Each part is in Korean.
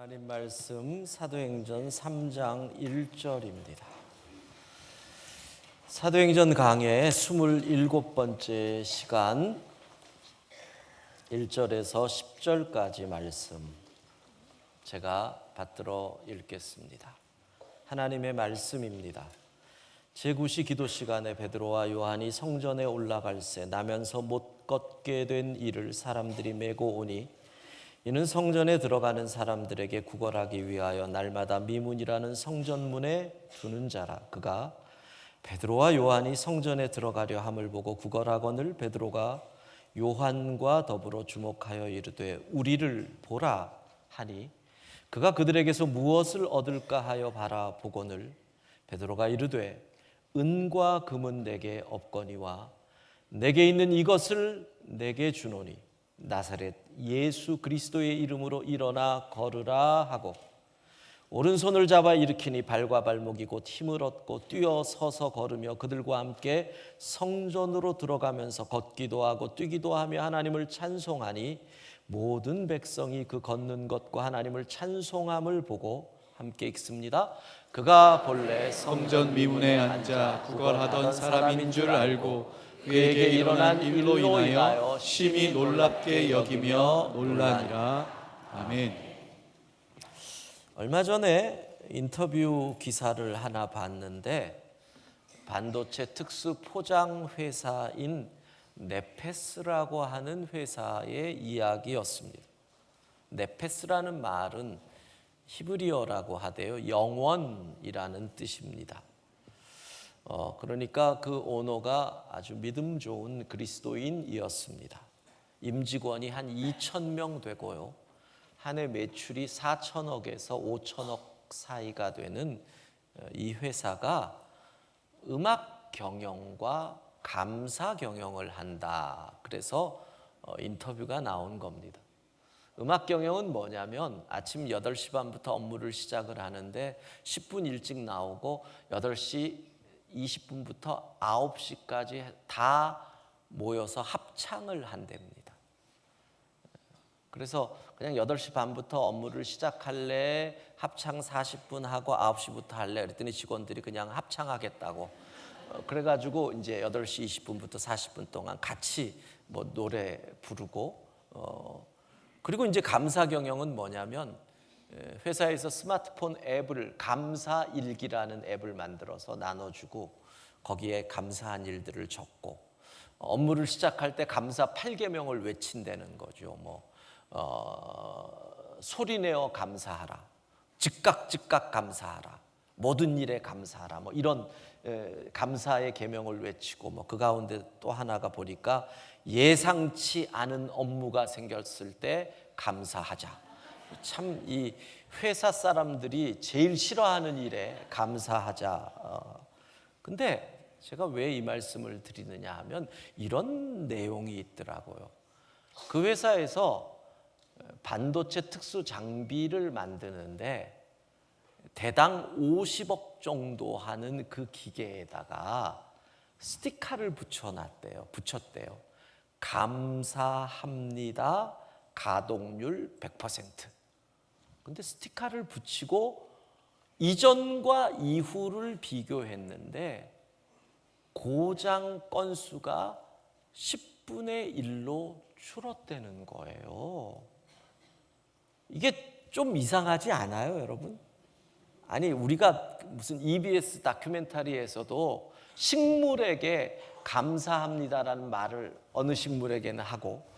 하나님 말씀 사도행전 3장 1절입니다. 사도행전 강의 27번째 시간 1절에서 10절까지 말씀 제가 받들어 읽겠습니다. 하나님의 말씀입니다. 제9시 기도 시간에 베드로와 요한이 성전에 올라갈새 나면서 못 걷게 된 이를 사람들이 메고 오니 이는 성전에 들어가는 사람들에게 구걸하기 위하여 날마다 미문이라는 성전문에 두는 자라. 그가 베드로와 요한이 성전에 들어가려 함을 보고 구걸하거늘 베드로가 요한과 더불어 주목하여 이르되 우리를 보라 하니 그가 그들에게서 무엇을 얻을까 하여 바라보거늘 베드로가 이르되 은과 금은 내게 없거니와 내게 있는 이것을 내게 주노니 나사렛 예수 그리스도의 이름으로 일어나 걸으라 하고 오른손을 잡아 일으키니 발과 발목이 곧 힘을 얻고 뛰어 서서 걸으며 그들과 함께 성전으로 들어가면서 걷기도 하고 뛰기도 하며 하나님을 찬송하니 모든 백성이 그 걷는 것과 하나님을 찬송함을 보고 함께 읽습니다. 그가 본래 성전 미문에 앉아 구걸하던 사람인 줄 알고 그에게 일어난 일로 인하여 심히 놀랍게 여기며 놀라니라. 아멘. 얼마 전에 인터뷰 기사를 하나 봤는데 반도체 특수 포장 회사인 네페스라고 하는 회사의 이야기였습니다. 네페스라는 말은 히브리어라고 하대요. 영원이라는 뜻입니다. 그러니까 그 오너가 아주 믿음 좋은 그리스도인이었습니다. 임직원이 한 2,000명 되고요. 한 해 매출이 4천억에서 5천억 사이가 되는 이 회사가 음악 경영과 감사 경영을 한다. 그래서 인터뷰가 나온 겁니다. 음악 경영은 뭐냐면 아침 8시 반부터 업무를 시작을 하는데 10분 일찍 나오고 8시 20분부터 9시까지 다 모여서 합창을 한답니다. 그래서 그냥 8시 반부터 업무를 시작할래, 합창 40분 하고 9시부터 할래 그랬더니 직원들이 그냥 합창하겠다고 그래가지고 이제 8시 20분부터 40분 동안 같이 뭐 노래 부르고 그리고 이제 감사 경영은 뭐냐면 회사에서 스마트폰 앱을 감사일기라는 앱을 만들어서 나눠주고 거기에 감사한 일들을 적고 업무를 시작할 때 감사 8계명을 외친다는 거죠. 소리내어 감사하라, 즉각 감사하라, 모든 일에 감사하라, 이런 감사의 계명을 외치고 그 가운데 또 하나가 보니까 예상치 않은 업무가 생겼을 때 감사하자. 참 이 회사 사람들이 제일 싫어하는 일에 감사하자. 근데 제가 왜 이 말씀을 드리느냐 하면 이런 내용이 있더라고요. 그 회사에서 반도체 특수 장비를 만드는데 대당 50억 정도 하는 그 기계에다가 스티커를 붙였대요. 감사합니다. 가동률 100%. 근데 스티커를 붙이고 이전과 이후를 비교했는데 고장 건수가 10분의 1로 줄었다는 거예요. 이게 좀 이상하지 않아요, 여러분? 아니, 우리가 무슨 EBS 다큐멘터리에서도 식물에게 감사합니다라는 말을 어느 식물에게는 하고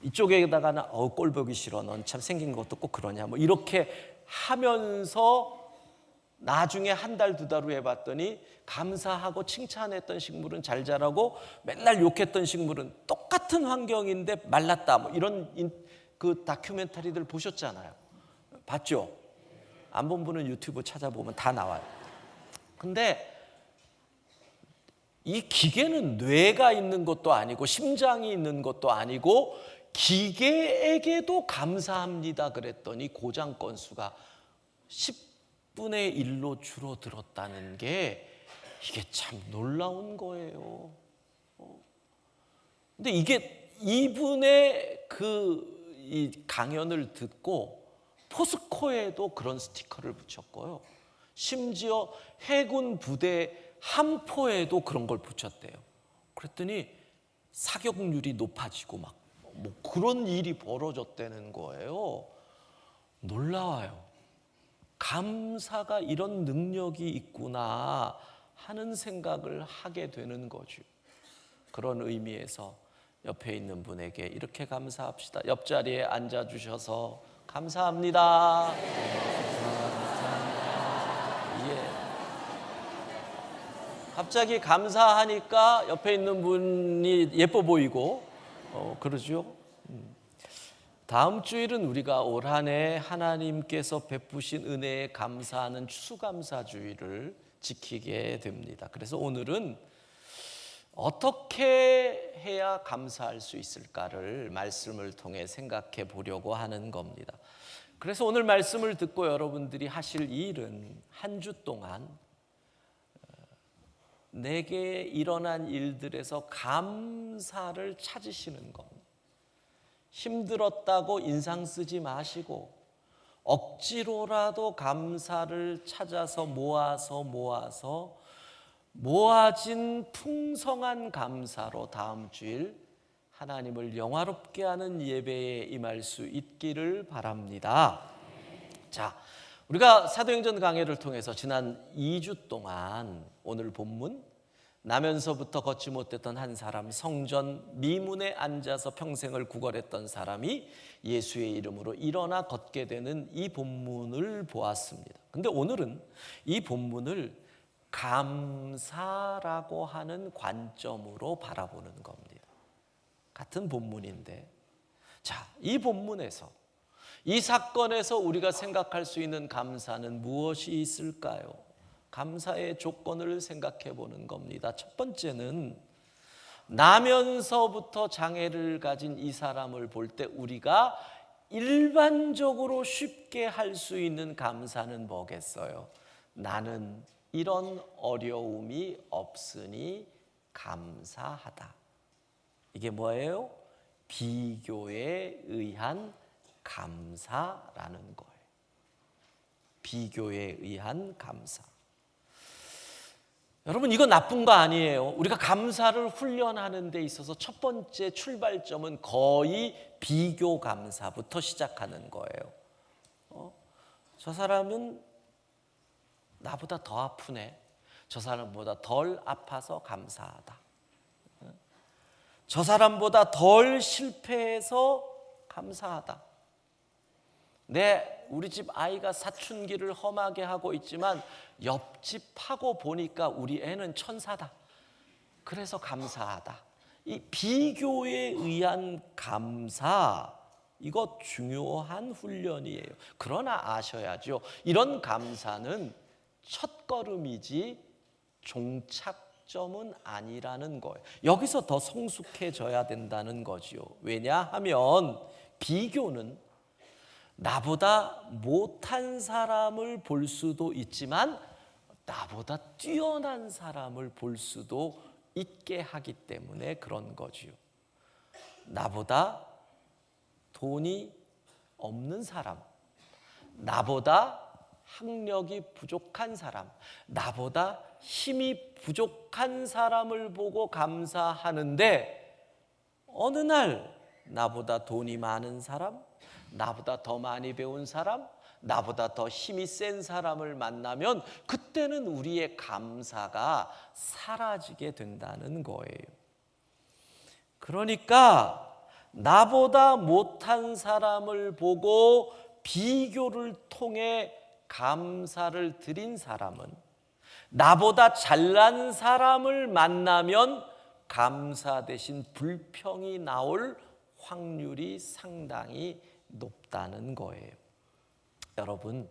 이쪽에다가는 꼴 보기 싫어, 넌 참 생긴 것도 꼭 그러냐, 이렇게 하면서 나중에 한 달, 두 달 후에 봤더니 감사하고 칭찬했던 식물은 잘 자라고 맨날 욕했던 식물은 똑같은 환경인데 말랐다, 이런 그 다큐멘터리들 보셨잖아요. 봤죠? 안 본 분은 유튜브 찾아보면 다 나와요. 근데 이 기계는 뇌가 있는 것도 아니고 심장이 있는 것도 아니고 기계에게도 감사합니다 그랬더니 고장 건수가 10분의 1로 줄어들었다는 게 이게 참 놀라운 거예요. 근데 이게 이분의 이 강연을 듣고 포스코에도 그런 스티커를 붙였고요. 심지어 해군 부대 함포에도 그런 걸 붙였대요. 그랬더니 사격률이 높아지고 막 뭐 그런 일이 벌어졌다는 거예요. 놀라워요. 감사가 이런 능력이 있구나 하는 생각을 하게 되는 거죠. 그런 의미에서 옆에 있는 분에게 이렇게 감사합시다. 옆자리에 앉아주셔서 감사합니다. 예. 갑자기 감사하니까 옆에 있는 분이 예뻐 보이고 그러죠. 다음 주일은 우리가 올 한 해 하나님께서 베푸신 은혜에 감사하는 추수감사주의를 지키게 됩니다. 그래서 오늘은 어떻게 해야 감사할 수 있을까를 말씀을 통해 생각해 보려고 하는 겁니다. 그래서 오늘 말씀을 듣고 여러분들이 하실 일은 한 주 동안 내게 일어난 일들에서 감사를 찾으시는 겁니다. 힘들었다고 인상 쓰지 마시고 억지로라도 감사를 찾아서 모아진 풍성한 감사로 다음 주일 하나님을 영화롭게 하는 예배에 임할 수 있기를 바랍니다. 자, 우리가 사도행전 강해를 통해서 지난 2주 동안 오늘 본문 나면서부터 걷지 못했던 한 사람, 성전 미문에 앉아서 평생을 구걸했던 사람이 예수의 이름으로 일어나 걷게 되는 이 본문을 보았습니다. 근데 오늘은 이 본문을 감사라고 하는 관점으로 바라보는 겁니다. 같은 본문인데, 자, 이 본문에서 이 사건에서 우리가 생각할 수 있는 감사는 무엇이 있을까요? 감사의 조건을 생각해 보는 겁니다. 첫 번째는 나면서부터 장애를 가진 이 사람을 볼 때 우리가 일반적으로 쉽게 할 수 있는 감사는 뭐겠어요? 나는 이런 어려움이 없으니 감사하다. 이게 뭐예요? 비교에 의한 감사라는 거예요. 비교에 의한 감사. 여러분, 이거 나쁜 거 아니에요. 우리가 감사를 훈련하는 데 있어서 첫 번째 출발점은 거의 비교 감사부터 시작하는 거예요. 저 사람은 나보다 더 아프네. 저 사람보다 덜 아파서 감사하다. 저 사람보다 덜 실패해서 감사하다. 우리 집 아이가 사춘기를 험하게 하고 있지만 옆집하고 보니까 우리 애는 천사다. 그래서 감사하다. 이 비교에 의한 감사, 이거 중요한 훈련이에요. 그러나 아셔야죠. 이런 감사는 첫걸음이지 종착점은 아니라는 거예요. 여기서 더 성숙해져야 된다는 거지요. 왜냐하면 비교는 나보다 못한 사람을 볼 수도 있지만 나보다 뛰어난 사람을 볼 수도 있게 하기 때문에 그런 거지요. 나보다 돈이 없는 사람, 나보다 학력이 부족한 사람, 나보다 힘이 부족한 사람을 보고 감사하는데 어느 날 나보다 돈이 많은 사람, 나보다 더 많이 배운 사람, 나보다 더 힘이 센 사람을 만나면 그때는 우리의 감사가 사라지게 된다는 거예요. 그러니까 나보다 못한 사람을 보고 비교를 통해 감사를 드린 사람은 나보다 잘난 사람을 만나면 감사 대신 불평이 나올 확률이 상당히 높다는 거예요. 여러분,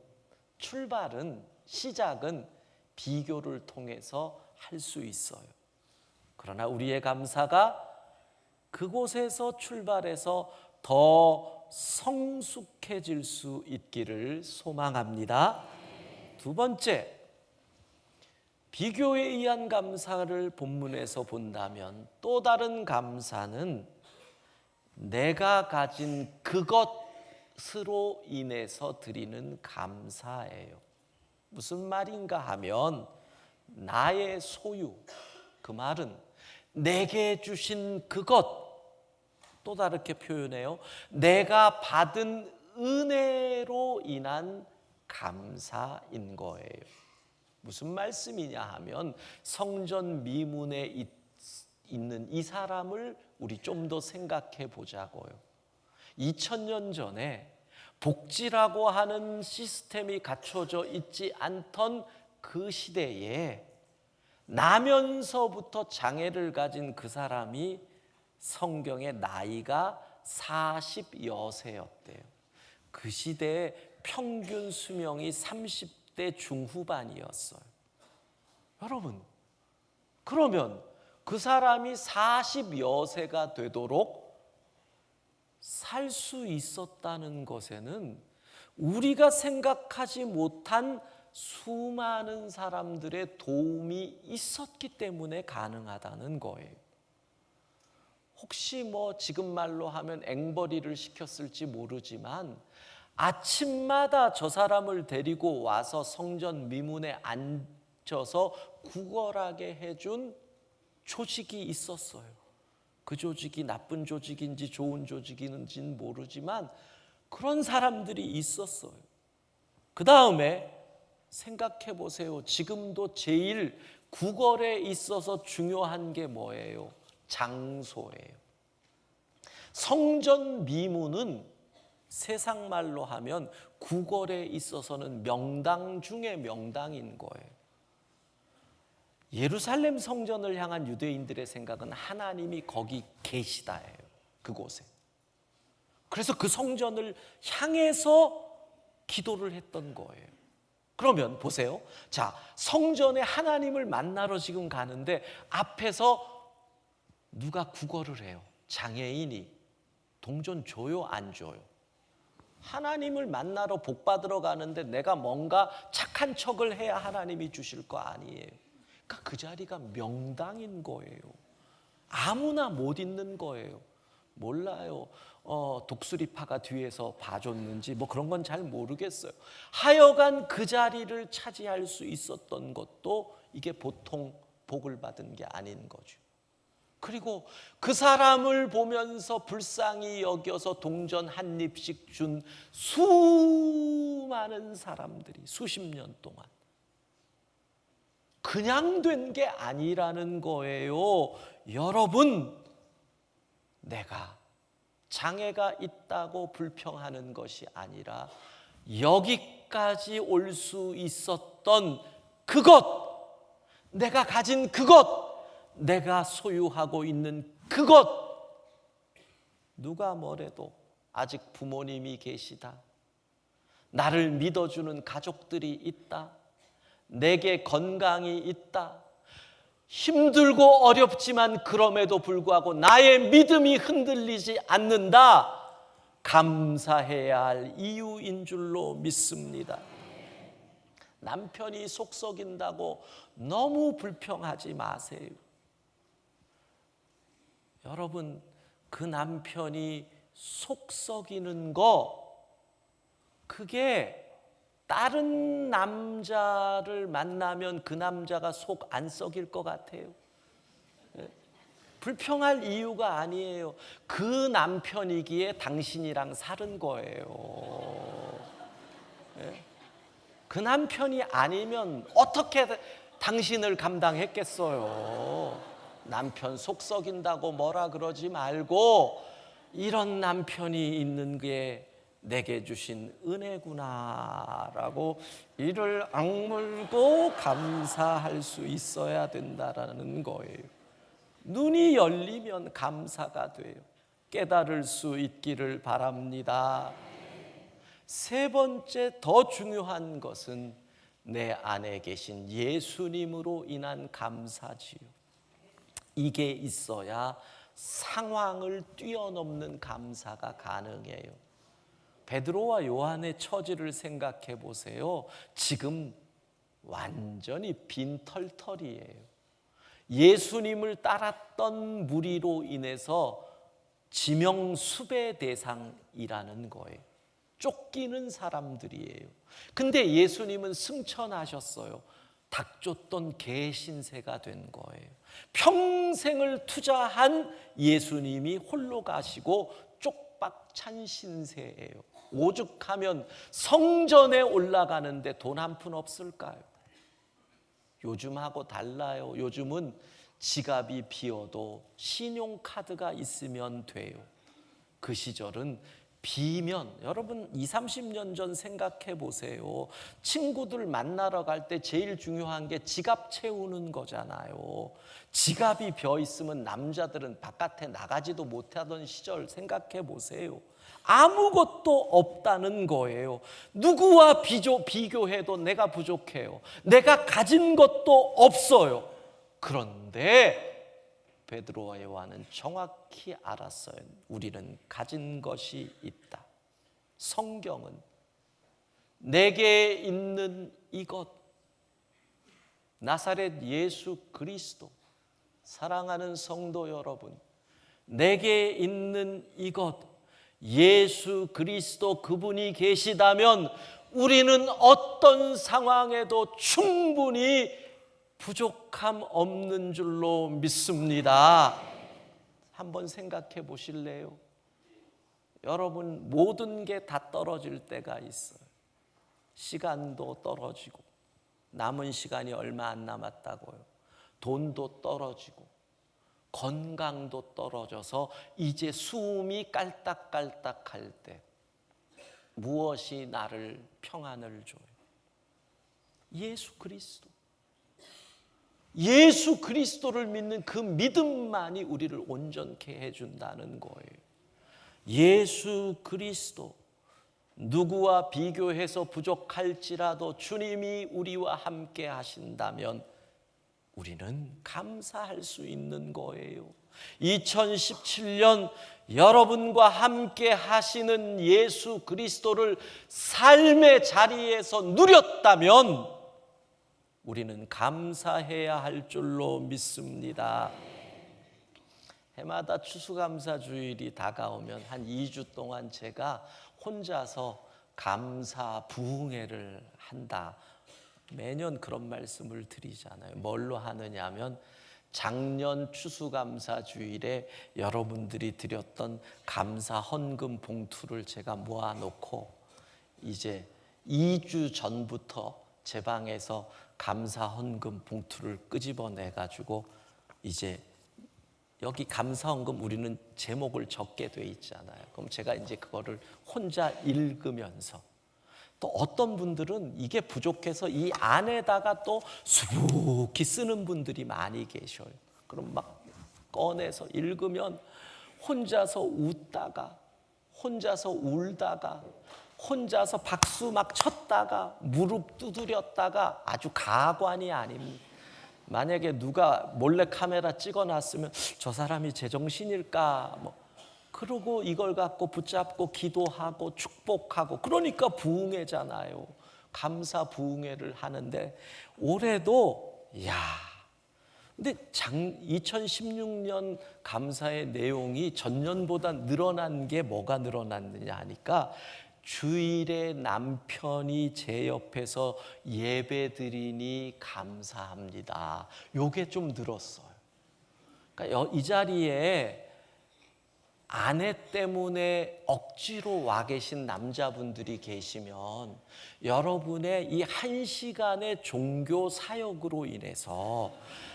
시작은 비교를 통해서 할 수 있어요. 그러나 우리의 감사가 그곳에서 출발해서 더 성숙해질 수 있기를 소망합니다. 두 번째, 비교에 의한 감사를 본문에서 본다면 또 다른 감사는 내가 가진 그것을 스로 인해서 드리는 감사예요. 무슨 말인가 하면 나의 소유, 그 말은 내게 주신 그것, 또 다르게 표현해요. 내가 받은 은혜로 인한 감사인 거예요. 무슨 말씀이냐 하면 성전 미문에 있는 이 사람을 우리 좀 더 생각해 보자고요. 2000년 전에 복지라고 하는 시스템이 갖춰져 있지 않던 그 시대에 나면서부터 장애를 가진 그 사람이 성경의 나이가 40여 세였대요. 그 시대의 평균 수명이 30대 중후반이었어요. 여러분, 그러면 그 사람이 40여 세가 되도록 살 수 있었다는 것에는 우리가 생각하지 못한 수많은 사람들의 도움이 있었기 때문에 가능하다는 거예요. 혹시 지금 말로 하면 앵벌이를 시켰을지 모르지만 아침마다 저 사람을 데리고 와서 성전 미문에 앉혀서 구걸하게 해준 조직이 있었어요. 그 조직이 나쁜 조직인지 좋은 조직인지는 모르지만 그런 사람들이 있었어요. 그 다음에 생각해 보세요. 지금도 제일 구걸에 있어서 중요한 게 뭐예요? 장소예요. 성전 미문은 세상 말로 하면 구걸에 있어서는 명당 중에 명당인 거예요. 예루살렘 성전을 향한 유대인들의 생각은 하나님이 거기 계시다예요. 그곳에. 그래서 그 성전을 향해서 기도를 했던 거예요. 그러면 보세요. 자, 성전에 하나님을 만나러 지금 가는데 앞에서 누가 구걸을 해요? 장애인이. 동전 줘요? 안 줘요? 하나님을 만나러 복 받으러 가는데 내가 뭔가 착한 척을 해야 하나님이 주실 거 아니에요. 그러니까 그 자리가 명당인 거예요. 아무나 못 있는 거예요. 몰라요. 독수리파가 뒤에서 봐줬는지 그런 건 잘 모르겠어요. 하여간 그 자리를 차지할 수 있었던 것도 이게 보통 복을 받은 게 아닌 거죠. 그리고 그 사람을 보면서 불쌍히 여겨서 동전 한 입씩 준 수많은 사람들이 수십 년 동안 그냥 된 게 아니라는 거예요. 여러분, 내가 장애가 있다고 불평하는 것이 아니라 여기까지 올 수 있었던 그것, 내가 가진 그것, 내가 소유하고 있는 그것, 누가 뭐래도 아직 부모님이 계시다, 나를 믿어주는 가족들이 있다, 내게 건강이 있다, 힘들고 어렵지만 그럼에도 불구하고 나의 믿음이 흔들리지 않는다, 감사해야 할 이유인 줄로 믿습니다. 남편이 속 썩인다고 너무 불평하지 마세요. 여러분, 그 남편이 속 썩이는 거, 그게 다른 남자를 만나면 그 남자가 속 안 썩일 것 같아요. 불평할 이유가 아니에요. 그 남편이기에 당신이랑 사는 거예요. 그 남편이 아니면 어떻게 당신을 감당했겠어요. 남편 속 썩인다고 뭐라 그러지 말고 이런 남편이 있는 게 내게 주신 은혜구나라고 이를 악물고 감사할 수 있어야 된다라는 거예요. 눈이 열리면 감사가 돼요. 깨달을 수 있기를 바랍니다. 세 번째, 더 중요한 것은 내 안에 계신 예수님으로 인한 감사지요. 이게 있어야 상황을 뛰어넘는 감사가 가능해요. 베드로와 요한의 처지를 생각해 보세요. 지금 완전히 빈털털이에요. 예수님을 따랐던 무리로 인해서 지명수배 대상이라는 거예요. 쫓기는 사람들이에요. 근데 예수님은 승천하셨어요. 닭 쫓던 개 신세가 된 거예요. 평생을 투자한 예수님이 홀로 가시고 쪽박 찬 신세예요. 오죽하면 성전에 올라가는데 돈 한 푼 없을까요? 요즘하고 달라요. 요즘은 지갑이 비어도 신용카드가 있으면 돼요. 그 시절은 비면, 여러분 20, 30년 전 생각해 보세요. 친구들 만나러 갈 때 제일 중요한 게 지갑 채우는 거잖아요. 지갑이 비어 있으면 남자들은 바깥에 나가지도 못하던 시절 생각해 보세요. 아무것도 없다는 거예요. 누구와 비교해도 내가 부족해요. 내가 가진 것도 없어요. 그런데 베드로와 요한은 정확히 알았어요. 우리는 가진 것이 있다. 성경은 내게 있는 이것, 나사렛 예수 그리스도, 사랑하는 성도 여러분, 내게 있는 이것, 예수 그리스도 그분이 계시다면 우리는 어떤 상황에도 충분히 부족함 없는 줄로 믿습니다. 한번 생각해 보실래요? 여러분, 모든 게 다 떨어질 때가 있어요. 시간도 떨어지고, 남은 시간이 얼마 안 남았다고요. 돈도 떨어지고, 건강도 떨어져서 이제 숨이 깔딱깔딱할 때 무엇이 나를 평안을 줘요? 예수 그리스도. 예수 그리스도를 믿는 그 믿음만이 우리를 온전케 해준다는 거예요. 예수 그리스도, 누구와 비교해서 부족할지라도 주님이 우리와 함께 하신다면 우리는 감사할 수 있는 거예요. 2017년 여러분과 함께 하시는 예수 그리스도를 삶의 자리에서 누렸다면 우리는 감사해야 할 줄로 믿습니다. 해마다 추수감사주일이 다가오면 한 2주 동안 제가 혼자서 감사 부흥회를 한다. 매년 그런 말씀을 드리잖아요. 뭘로 하느냐 하면 작년 추수감사주일에 여러분들이 드렸던 감사 헌금 봉투를 제가 모아놓고 이제 2주 전부터 제 방에서 감사 헌금 봉투를 끄집어내가지고 이제 여기 감사 헌금 우리는 제목을 적게 돼 있잖아요. 그럼 제가 이제 그거를 혼자 읽으면서 또 어떤 분들은 이게 부족해서 이 안에다가 또 수북히 쓰는 분들이 많이 계셔요. 그럼 막 꺼내서 읽으면 혼자서 웃다가 혼자서 울다가 혼자서 박수 막 쳤다가 무릎 두드렸다가 아주 가관이 아닙니다. 만약에 누가 몰래 카메라 찍어놨으면 저 사람이 제정신일까 그러고 이걸 갖고 붙잡고 기도하고 축복하고 그러니까 부흥회잖아요. 감사 부흥회를 하는데 올해도 근데 2016년 감사의 내용이 전년보다 늘어난 게 뭐가 늘어났느냐 하니까 주일에 남편이 제 옆에서 예배드리니 감사합니다. 요게 좀 늘었어요. 그러니까 이 자리에 아내 때문에 억지로 와 계신 남자분들이 계시면 여러분의 이 1시간의 종교 사역으로 인해서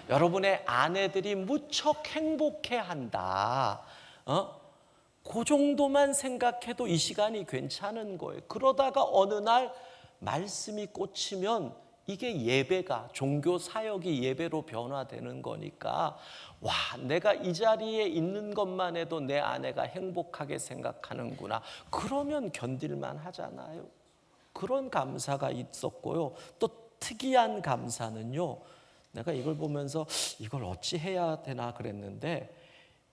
여러분의 아내들이 무척 행복해한다. 그 정도만 생각해도 이 시간이 괜찮은 거예요. 그러다가 어느 날 말씀이 꽂히면 이게 예배가, 종교 사역이 예배로 변화되는 거니까 내가 이 자리에 있는 것만 해도 내 아내가 행복하게 생각하는구나. 그러면 견딜만 하잖아요. 그런 감사가 있었고요. 또 특이한 감사는요, 내가 이걸 보면서 이걸 어찌 해야 되나 그랬는데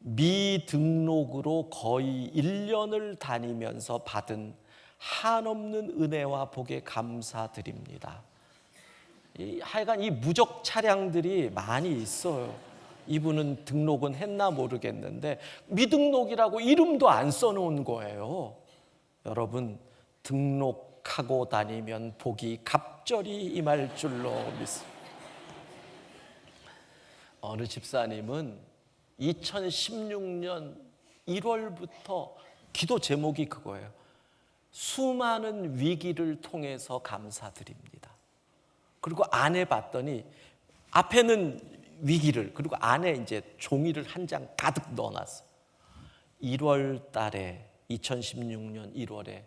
미등록으로 거의 1년을 다니면서 받은 한없는 은혜와 복에 감사드립니다. 하여간 이 무적 차량들이 많이 있어요. 이분은 등록은 했나 모르겠는데 미등록이라고 이름도 안 써놓은 거예요. 여러분, 등록하고 다니면 복이 갑절이 임할 줄로 믿습니다. 어느 집사님은 2016년 1월부터 기도 제목이 그거예요. 수많은 위기를 통해서 감사드립니다. 그리고 안에 봤더니 앞에는 위기를, 그리고 안에 이제 종이를 한 장 가득 넣어놨어요. 1월 달에 2016년 1월에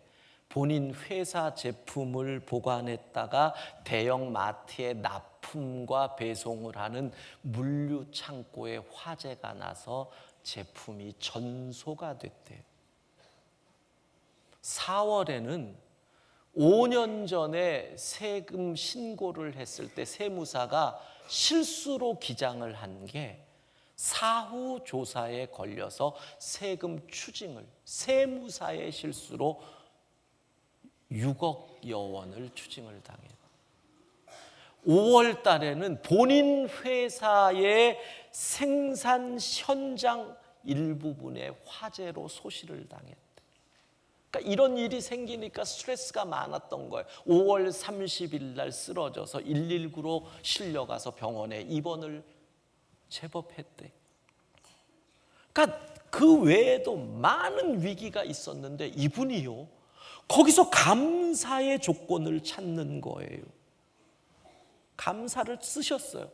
본인 회사 제품을 보관했다가 대형 마트에 납품과 배송을 하는 물류 창고에 화재가 나서 제품이 전소가 됐대요. 4월에는 5년 전에 세금 신고를 했을 때 세무사가 실수로 기장을 한 게 사후 조사에 걸려서 세금 추징을 세무사의 실수로 6억여 원을 추징을 당해요. 5월 달에는 본인 회사의 생산 현장 일부분에 화재로 소실을 당했대. 그러니까 이런 일이 생기니까 스트레스가 많았던 거예요. 5월 30일 날 쓰러져서 119로 실려가서 병원에 입원을 제법 했대. 그러니까 그 외에도 많은 위기가 있었는데 이분이요, 거기서 감사의 조건을 찾는 거예요. 감사를 쓰셨어요.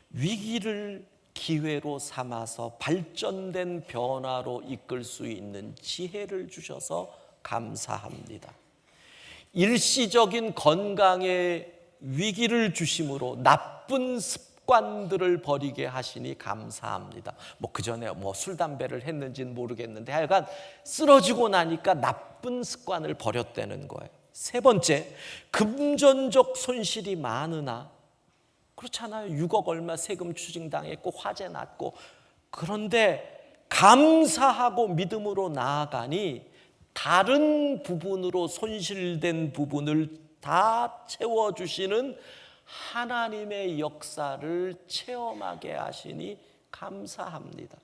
위기를 기회로 삼아서 발전된 변화로 이끌 수 있는 지혜를 주셔서 감사합니다. 일시적인 건강에 위기를 주심으로 나쁜 습관들을 버리게 하시니 감사합니다. 그 전에 술 담배를 했는지는 모르겠는데 하여간 쓰러지고 나니까 나쁜 습관을 버렸다는 거예요. 세 번째, 금전적 손실이 많으나, 그렇잖아요. 6억 얼마 세금 추징당했고 화재 났고, 그런데 감사하고 믿음으로 나아가니 다른 부분으로 손실된 부분을 다 채워주시는 하나님의 역사를 체험하게 하시니 감사합니다.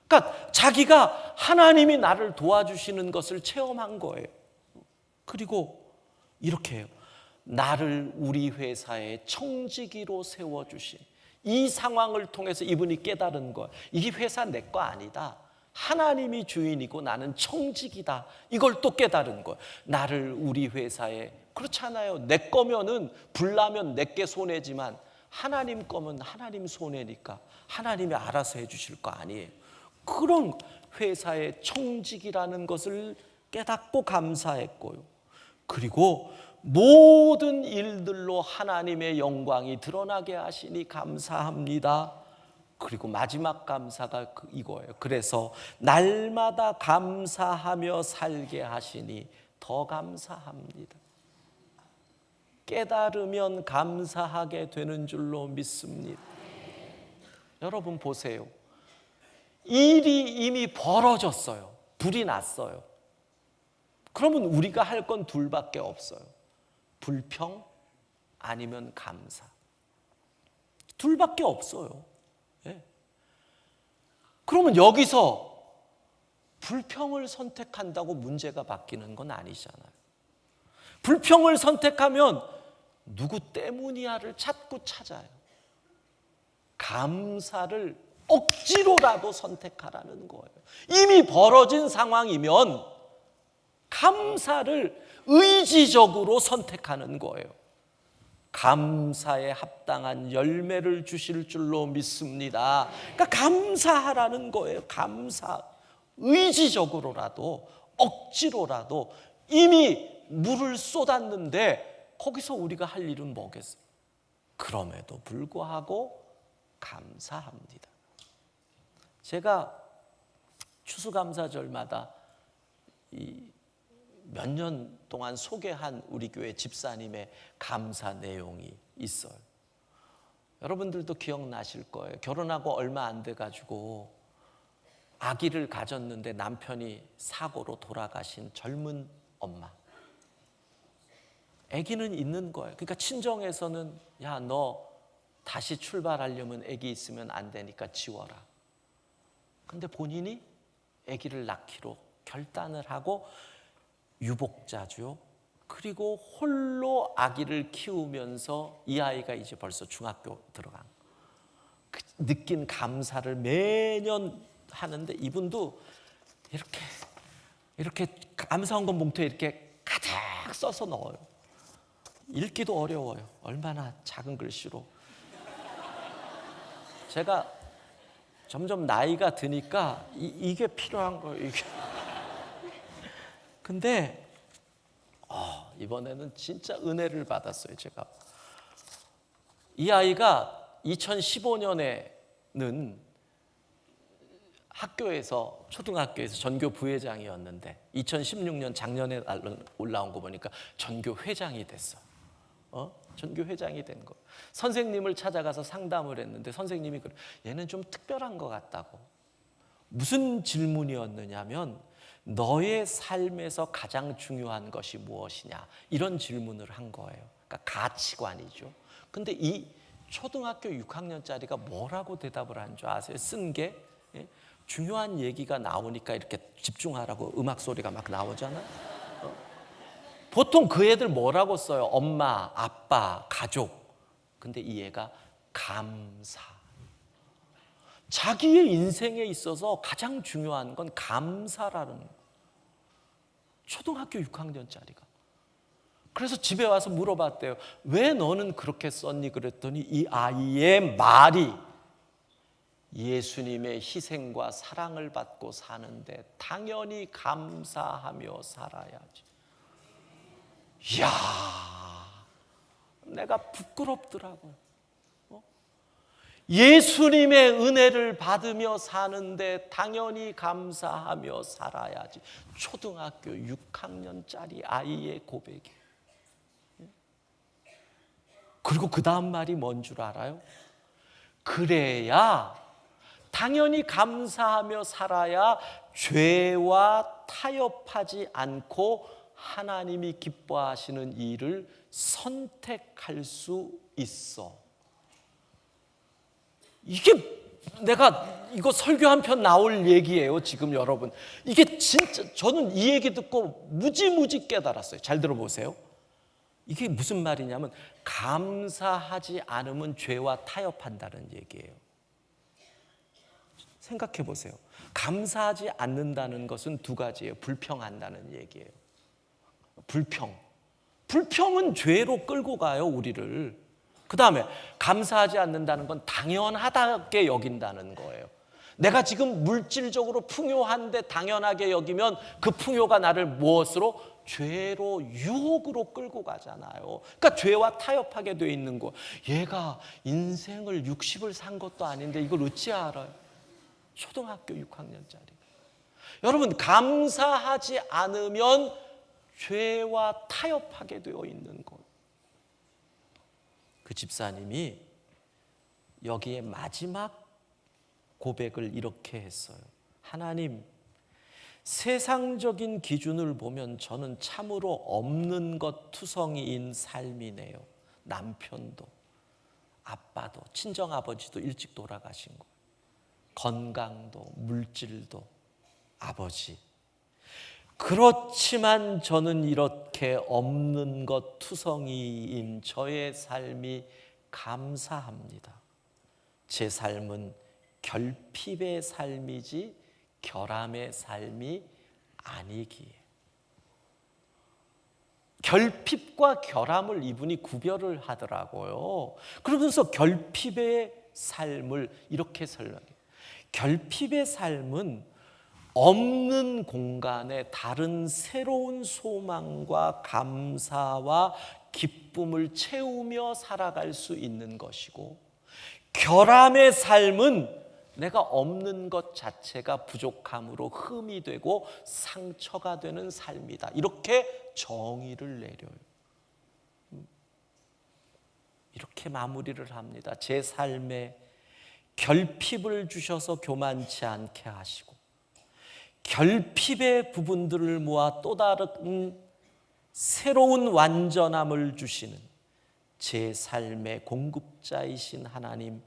그러니까 자기가 하나님이 나를 도와주시는 것을 체험한 거예요. 그리고 이렇게 해요. 나를 우리 회사의 청지기로 세워주신 이 상황을 통해서 이분이 깨달은 거예요. 이 회사 내 거 아니다. 하나님이 주인이고 나는 청직이다. 이걸 또 깨달은 거예요. 나를 우리 회사에, 그렇잖아요. 내 거면은 불나면 내게 손해지만 하나님 거면 하나님 손해니까 하나님이 알아서 해주실 거 아니에요. 그런 회사의 청직이라는 것을 깨닫고 감사했고요. 그리고 모든 일들로 하나님의 영광이 드러나게 하시니 감사합니다. 그리고 마지막 감사가 이거예요. 그래서 날마다 감사하며 살게 하시니 더 감사합니다. 깨달으면 감사하게 되는 줄로 믿습니다. 여러분 보세요. 일이 이미 벌어졌어요. 불이 났어요. 그러면 우리가 할 건 둘밖에 없어요. 불평 아니면 감사. 둘밖에 없어요. 그러면 여기서 불평을 선택한다고 문제가 바뀌는 건 아니잖아요. 불평을 선택하면 누구 때문이야를 자꾸 찾아요. 감사를 억지로라도 선택하라는 거예요. 이미 벌어진 상황이면 감사를 의지적으로 선택하는 거예요. 감사에 합당한 열매를 주실 줄로 믿습니다. 그러니까 감사하라는 거예요. 감사. 의지적으로라도 억지로라도 이미 물을 쏟았는데 거기서 우리가 할 일은 뭐겠어요? 그럼에도 불구하고 감사합니다. 제가 추수감사절마다 몇 년 동안 소개한 우리 교회 집사님의 감사 내용이 있어요. 여러분들도 기억나실 거예요. 결혼하고 얼마 안 돼가지고 아기를 가졌는데 남편이 사고로 돌아가신 젊은 엄마. 아기는 있는 거예요. 그러니까 친정에서는 야, 너 다시 출발하려면 아기 있으면 안 되니까 지워라. 근데 본인이 아기를 낳기로 결단을 하고 유복자죠. 그리고 홀로 아기를 키우면서 이 아이가 이제 벌써 중학교 들어간 그 느낀 감사를 매년 하는데, 이분도 이렇게 감사원금 봉투에 이렇게 가득 써서 넣어요. 읽기도 어려워요. 얼마나 작은 글씨로. 제가 점점 나이가 드니까 이게 필요한 거예요. 이게. 근데 이번에는 진짜 은혜를 받았어요. 제가 이 아이가 2015년에는 학교에서, 초등학교에서 전교 부회장이었는데 2016년 작년에 올라온 거 보니까 전교 회장이 됐어. 전교 회장이 된 거. 선생님을 찾아가서 상담을 했는데 선생님이 얘는 좀 특별한 것 같다고. 무슨 질문이었느냐면, 너의 삶에서 가장 중요한 것이 무엇이냐, 이런 질문을 한 거예요. 그러니까 가치관이죠. 근데 이 초등학교 6학년짜리가 뭐라고 대답을 한 줄 아세요? 쓴 게 중요한 얘기가 나오니까 이렇게 집중하라고 음악 소리가 막 나오잖아요. 보통 그 애들 뭐라고 써요? 엄마, 아빠, 가족. 근데 이 애가 감사. 자기의 인생에 있어서 가장 중요한 건 감사라는 거예요. 초등학교 6학년짜리가. 그래서 집에 와서 물어봤대요. 왜 너는 그렇게 썼니? 그랬더니 이 아이의 말이, 예수님의 희생과 사랑을 받고 사는데 당연히 감사하며 살아야지. 이야, 내가 부끄럽더라고요. 예수님의 은혜를 받으며 사는데 당연히 감사하며 살아야지. 초등학교 6학년짜리 아이의 고백이에요. 그리고 그 다음 말이 뭔 줄 알아요? 그래야, 당연히 감사하며 살아야 죄와 타협하지 않고 하나님이 기뻐하시는 일을 선택할 수 있어. 이게 내가 이거 설교 한 편 나올 얘기예요, 지금 여러분. 이게 진짜 저는 이 얘기 듣고 무지무지 깨달았어요. 잘 들어보세요. 이게 무슨 말이냐면, 감사하지 않으면 죄와 타협한다는 얘기예요. 생각해 보세요. 감사하지 않는다는 것은 두 가지예요. 불평한다는 얘기예요. 불평은 죄로 끌고 가요, 우리를. 그 다음에 감사하지 않는다는 건 당연하다게 여긴다는 거예요. 내가 지금 물질적으로 풍요한데 당연하게 여기면 그 풍요가 나를 무엇으로? 죄로, 유혹으로 끌고 가잖아요. 그러니까 죄와 타협하게 돼 있는 거. 얘가 인생을 60을 산 것도 아닌데 이걸 어찌 알아요? 초등학교 6학년짜리. 여러분, 감사하지 않으면 죄와 타협하게 되어 있는 것. 그 집사님이 여기에 마지막 고백을 이렇게 했어요. 하나님, 세상적인 기준을 보면 저는 참으로 없는 것 투성이인 삶이네요. 남편도, 아빠도, 친정아버지도 일찍 돌아가신 거, 건강도, 물질도, 아버지. 그렇지만 저는 이렇게 없는 것 투성이인 저의 삶이 감사합니다. 제 삶은 결핍의 삶이지 결함의 삶이 아니기에. 결핍과 결함을 이분이 구별을 하더라고요. 그러면서 결핍의 삶을 이렇게 설명해요. 결핍의 삶은 없는 공간에 다른 새로운 소망과 감사와 기쁨을 채우며 살아갈 수 있는 것이고, 결함의 삶은 내가 없는 것 자체가 부족함으로 흠이 되고 상처가 되는 삶이다. 이렇게 정의를 내려요. 이렇게 마무리를 합니다. 제 삶에 결핍을 주셔서 교만치 않게 하시고, 결핍의 부분들을 모아 또 다른 새로운 완전함을 주시는 제 삶의 공급자이신 하나님,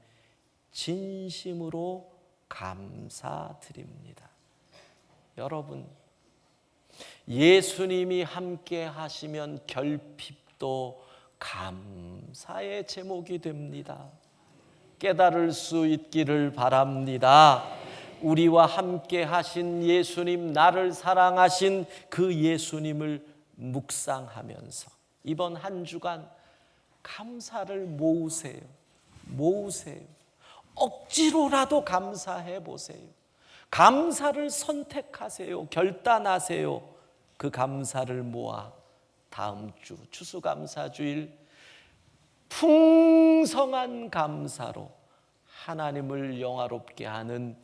진심으로 감사드립니다. 여러분, 예수님이 함께 하시면 결핍도 감사의 제목이 됩니다. 깨달을 수 있기를 바랍니다. 우리와 함께 하신 예수님, 나를 사랑하신 그 예수님을 묵상하면서 이번 한 주간 감사를 모으세요. 억지로라도 감사해 보세요. 감사를 선택하세요. 결단하세요. 그 감사를 모아 다음 주 추수감사주일 풍성한 감사로 하나님을 영화롭게 하는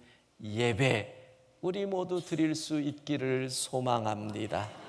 예배 우리 모두 드릴 수 있기를 소망합니다.